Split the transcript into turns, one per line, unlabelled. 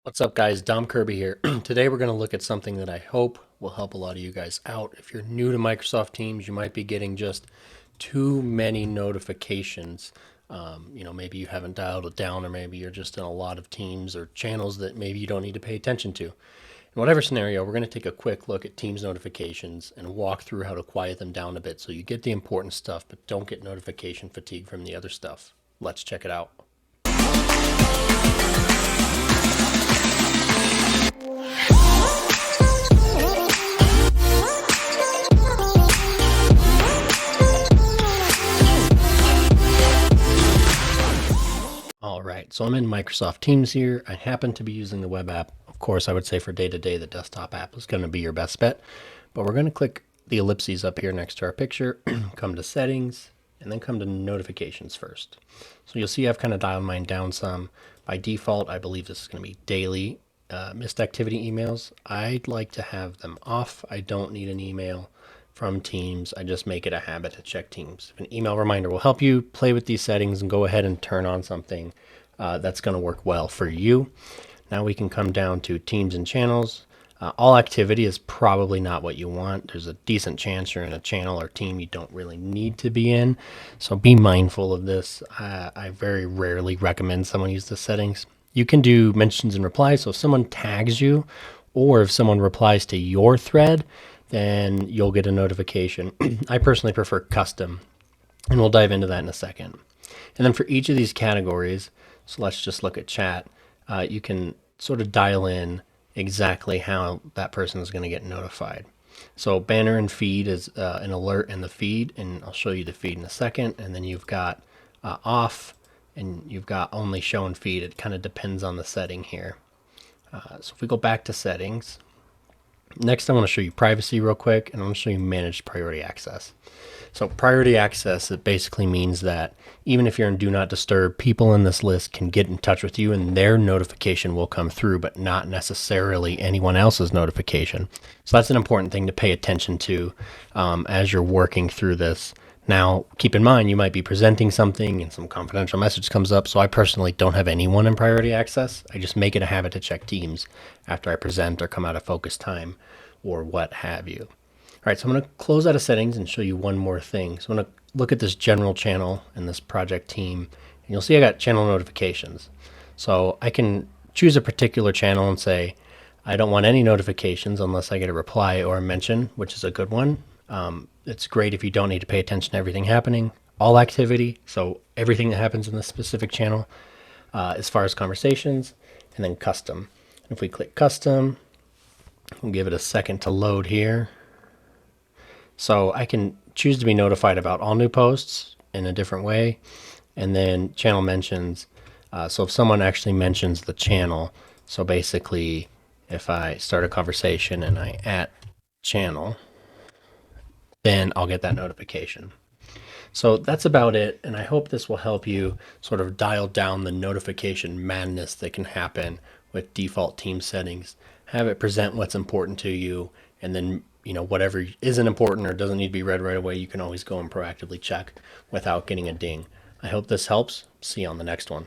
What's up, guys? Dom Kirby here. Today we're going to look at something that I hope will help a lot of you guys out. If you're new to Microsoft Teams, you might be getting just too many notifications. Maybe you haven't dialed it down, or maybe you're just in a lot of teams or channels that maybe you don't need to pay attention to. In whatever scenario, we're going to take a quick look at Teams notifications and walk through how to quiet them down a bit so you get the important stuff, but don't get notification fatigue from the other stuff. Let's check it out. All right, so I'm in Microsoft Teams here. I happen to be using the web app. Of course, I would say for day-to-day, the desktop app is going to be your best bet. But we're going to click the ellipses up here next to our picture, come to settings, and then come to notifications first. So you'll see I've kind of dialed mine down some. By default, I believe this is going to be daily missed activity emails. I'd like to have them off. I don't need an email from Teams. I just make it a habit to check Teams. An email reminder will help you play with these settings and go ahead and turn on something that's going to work well for you. Now we can come down to Teams and channels. All activity is probably not what you want. There's a decent chance you're in a channel or team you don't really need to be in. So be mindful of this. I very rarely recommend someone use the settings. You can do mentions and replies. So if someone tags you or if someone replies to your thread, then you'll get a notification. I personally prefer custom, and we'll dive into that in a second. And then for each of these categories, so let's just look at chat, you can sort of dial in exactly how that person is going to get notified. So banner and feed is an alert in the feed, and I'll show you the feed in a second. And then you've got off, and you've got only show and feed. It kind of depends on the setting here. So if we go back to settings, next I want to show you privacy real quick, and I'm going to show you managed priority access. So priority access, it basically means that even if you're in do not disturb, people in this list can get in touch with you and their notification will come through, but not necessarily anyone else's notification. So that's an important thing to pay attention to as you're working through this. Now, keep in mind, you might be presenting something and some confidential message comes up. So I personally don't have anyone in priority access. I just make it a habit to check Teams after I present or come out of focus time or what have you. All right, so I'm going to close out of settings and show you one more thing. So I'm going to look at this general channel and this project team, and you'll see I got channel notifications. So I can choose a particular channel and say, I don't want any notifications unless I get a reply or a mention, which is a good one. It's great if you don't need to pay attention to everything happening. All activity, so everything that happens in this specific channel as far as conversations, and then custom. If we click custom, we'll give it a second to load here. So I can choose to be notified about all new posts in a different way. And then channel mentions. So if someone actually mentions the channel, so basically if I start a conversation and I @ channel, then I'll get that notification. So that's about it. And I hope this will help you sort of dial down the notification madness that can happen with default team settings. Have it present what's important to you, and then whatever isn't important or doesn't need to be read right away, you can always go and proactively check without getting a ding. I hope this helps. See you on the next one.